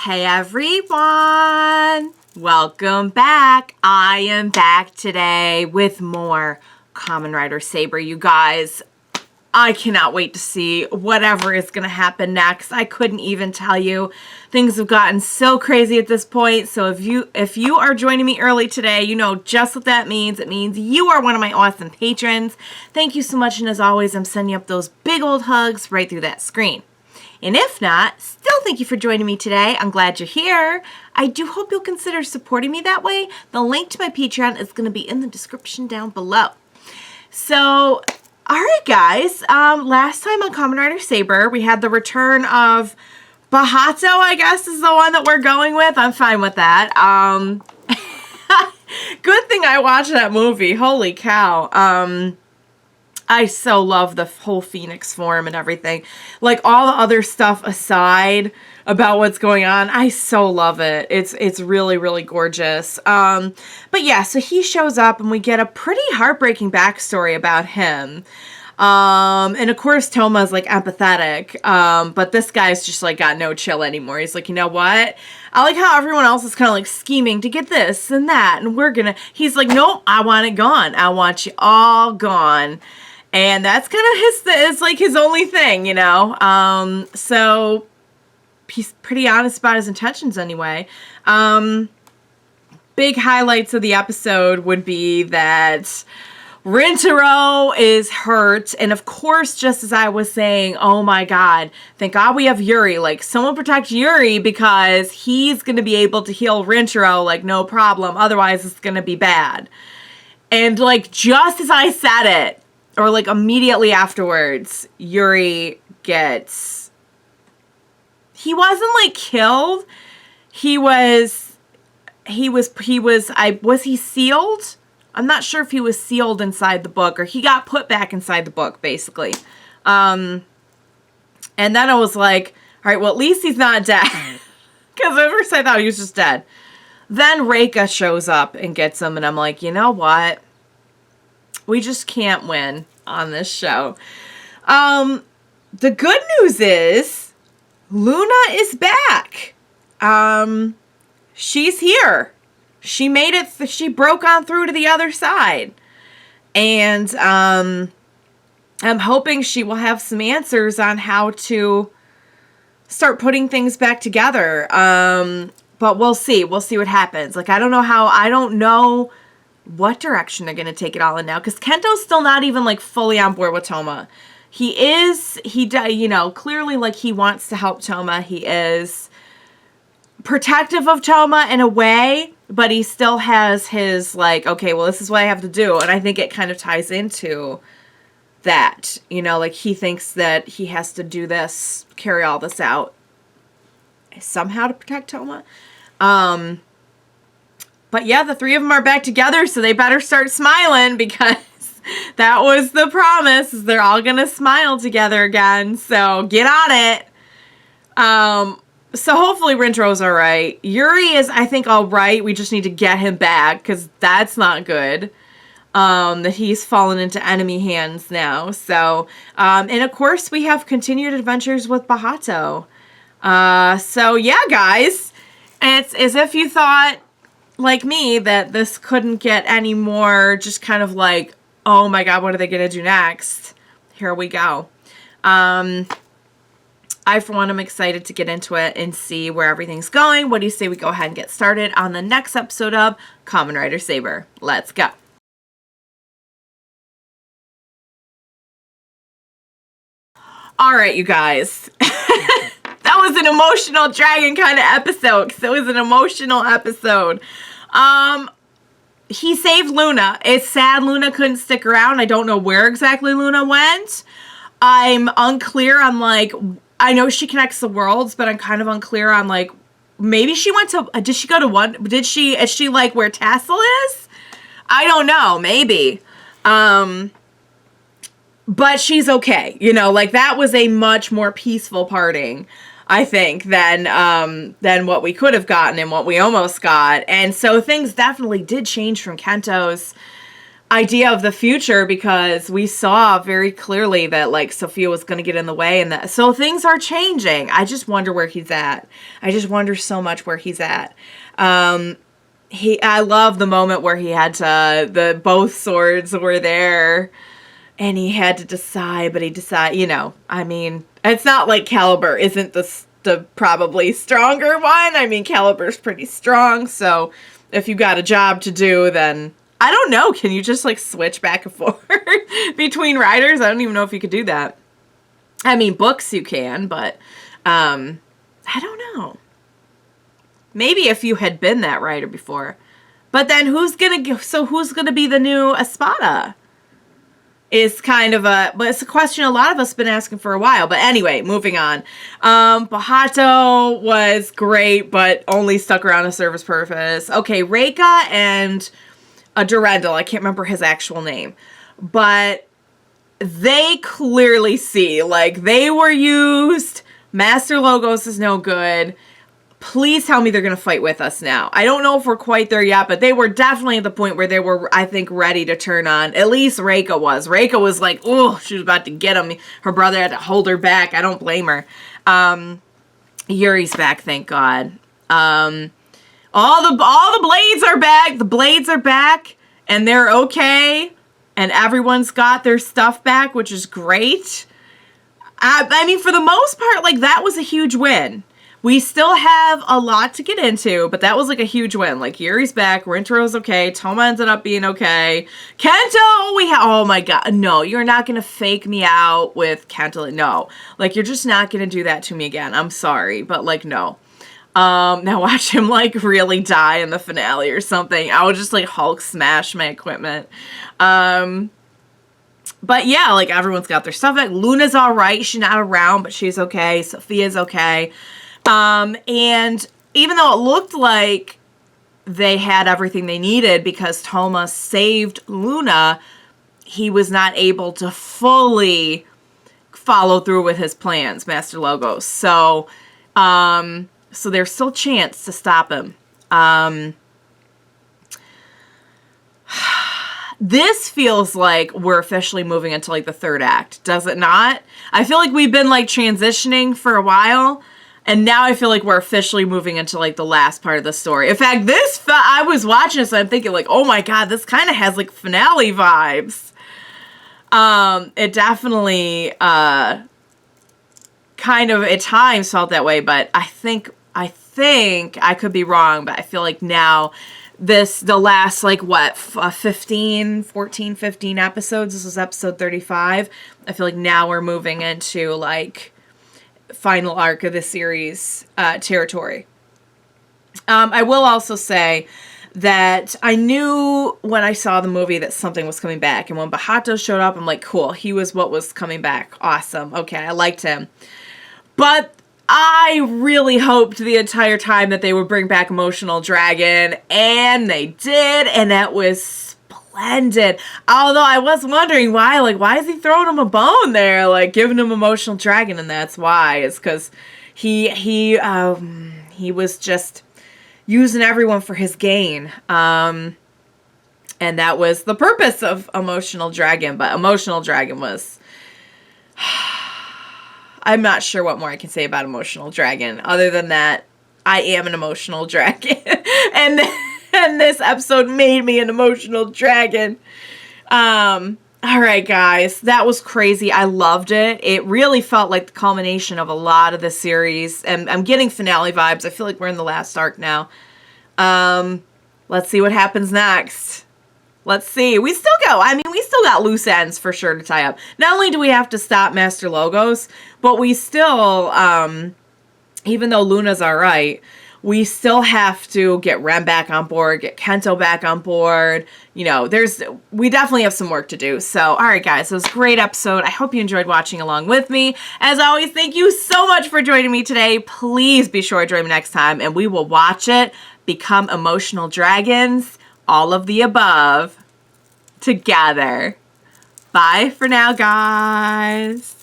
Hey everyone! Welcome back. I am back today with more Kamen Rider Saber, you guys. I cannot wait to see whatever is going to happen next. I couldn't even tell you. Things have gotten so crazy at this point. So if you are joining me early today, you know just what that means. It means you are one of my awesome patrons. Thank you so much. And as always, I'm sending up those big old hugs right through that screen. And if not, still thank you for joining me today. I'm glad you're here. I do hope you'll consider supporting me that way. The link to my Patreon is going to be in the description down below. So, alright guys, last time on Kamen Rider Saber, we had the return of Bahato, I guess is the one that we're going with. I'm fine with that. Good thing I watched that movie. Holy cow. I so love the whole Phoenix form and everything. Like, all the other stuff aside about what's going on, I so love it. It's really, really gorgeous. But yeah, so he shows up and we get a pretty heartbreaking backstory about him. And of course Toma's like empathetic, but this guy's just like got no chill anymore. He's like, you know what? I like how everyone else is kind of like scheming to get this and that, and he's like, nope, I want it gone. I want you all gone. And that's kind of it's like his only thing, you know? So he's pretty honest about his intentions anyway. Big highlights of the episode would be that Rintaro is hurt, and of course, just as I was saying, oh my god, thank god we have Yuri. Like, someone protect Yuri because he's gonna be able to heal Rintaro, like, no problem. Otherwise, it's gonna be bad. And, like, just as I said it, or, like, immediately afterwards, Yuri gets... He wasn't, like, killed. Was he sealed? I'm not sure if he was sealed inside the book, or he got put back inside the book, basically. And then I was like, all right, well, at least he's not dead. Because at first I thought he was just dead. Then Reika shows up and gets him, and I'm like, you know what? We just can't win on this show. The good news is Luna is back. She's here. She made it. She broke on through to the other side. And I'm hoping she will have some answers on how to start putting things back together. But we'll see. We'll see what happens. Like, I don't know what direction they're going to take it all in now, because Kento's still not even, like, fully on board with Toma. You know, clearly, like, he wants to help Toma. He is protective of Toma in a way, but he still has his, like, okay, well, this is what I have to do, and I think it kind of ties into that, you know, like, he thinks that he has to do this, carry all this out somehow to protect Toma. But yeah, the three of them are back together, so they better start smiling, because that was the promise, is they're all gonna smile together again, so get on it. So hopefully Rintaro's alright. Yuri is, I think, alright. We just need to get him back, because that's not good. That he's fallen into enemy hands now, so, and of course we have continued adventures with Bahato. So yeah, guys, it's as if you thought, like me, that this couldn't get any more just kind of like, oh my god, what are they gonna do next? Here we go. I, for one, am excited to get into it and see where everything's going. What do you say we go ahead and get started on the next episode of Kamen Rider Saber? Let's go. Alright, you guys. That was an emotional dragon kind of episode, because it was an emotional episode. He saved Luna. It's sad Luna couldn't stick around. I don't know where exactly Luna went. I'm unclear on, like, I know she connects the worlds, but I'm kind of unclear on, like, maybe she went to, did she go to one, is she, like, where Tassel is? I don't know, maybe. But she's okay, you know, like, that was a much more peaceful parting, I think, than what we could have gotten and what we almost got. And so things definitely did change from Kento's idea of the future, because we saw very clearly that like Sophia was going to get in the way, and that so things are changing. I just wonder where he's at. I just wonder so much where he's at. I love the moment where he had to, both swords were there and he had to decide, but he decided, I mean, it's not like Caliber isn't the probably stronger one. I mean, Caliber's pretty strong, so if you got a job to do, then I don't know. Can you just like switch back and forth between riders? I don't even know if you could do that. I mean, books you can, but I don't know. Maybe if you had been that rider before. But then who's gonna be the new Espada? Is kind of but it's a question a lot of us have been asking for a while. But anyway, moving on. Bahato was great, but only stuck around to serve his purpose. Okay, Reika and Durendal, I can't remember his actual name, but they clearly see, like, they were used. Master Logos is no good. Please tell me they're going to fight with us now. I don't know if we're quite there yet, but they were definitely at the point where they were, I think, ready to turn on. At least Reika was. Reika was like, oh, she was about to get him. Her brother had to hold her back. I don't blame her. Yuri's back, thank God. All the blades are back. The blades are back, and they're okay. And everyone's got their stuff back, which is great. I mean, for the most part, like, that was a huge win. We still have a lot to get into, but that was like a huge win. Like, Yuri's back, Rintaro's okay, Toma ended up being okay. Kento, oh my god, no, you're not gonna fake me out with Kento, no. Like, you're just not gonna do that to me again. I'm sorry, but like, no. Now watch him like really die in the finale or something. I would just like Hulk smash my equipment. But yeah, like, everyone's got their stuff back. Luna's alright, she's not around, but she's okay. Sophia's okay. And even though it looked like they had everything they needed because Toma saved Luna, he was not able to fully follow through with his plans, Master Logos. So there's still a chance to stop him. This feels like we're officially moving into like the third act, does it not? I feel like we've been like transitioning for a while. And now I feel like we're officially moving into, like, the last part of the story. In fact, I was watching this and I'm thinking, like, oh my god, this kind of has, like, finale vibes. It definitely, kind of, at times felt that way, but I think, I could be wrong, but I feel like now, the last, like, what, 15 episodes, this was episode 35, I feel like now we're moving into, like, final arc of the series territory. I will also say that I knew when I saw the movie that something was coming back, and when Bahato showed up, I'm like, cool, he was what was coming back. Awesome. Okay, I liked him. But I really hoped the entire time that they would bring back Emotional Dragon, and they did, and that was splendid. Although I was wondering why is he throwing him a bone there, like giving him Emotional Dragon, and that's why. It's because he was just using everyone for his gain. And that was the purpose of Emotional Dragon, but Emotional Dragon was... I'm not sure what more I can say about Emotional Dragon, other than that I am an emotional dragon. and this episode made me an emotional dragon. Alright guys, that was crazy. I loved it. It really felt like the culmination of a lot of the series. And I'm getting finale vibes. I feel like we're in the last arc now. Let's see what happens next. Let's see. We still got loose ends for sure to tie up. Not only do we have to stop Master Logos, but we still, even though Luna's alright, we still have to get Rem back on board, get Kento back on board. You know, we definitely have some work to do. So, alright guys, it was a great episode. I hope you enjoyed watching along with me. As always, thank you so much for joining me today. Please be sure to join me next time, and we will watch it become emotional dragons, all of the above, together. Bye for now, guys.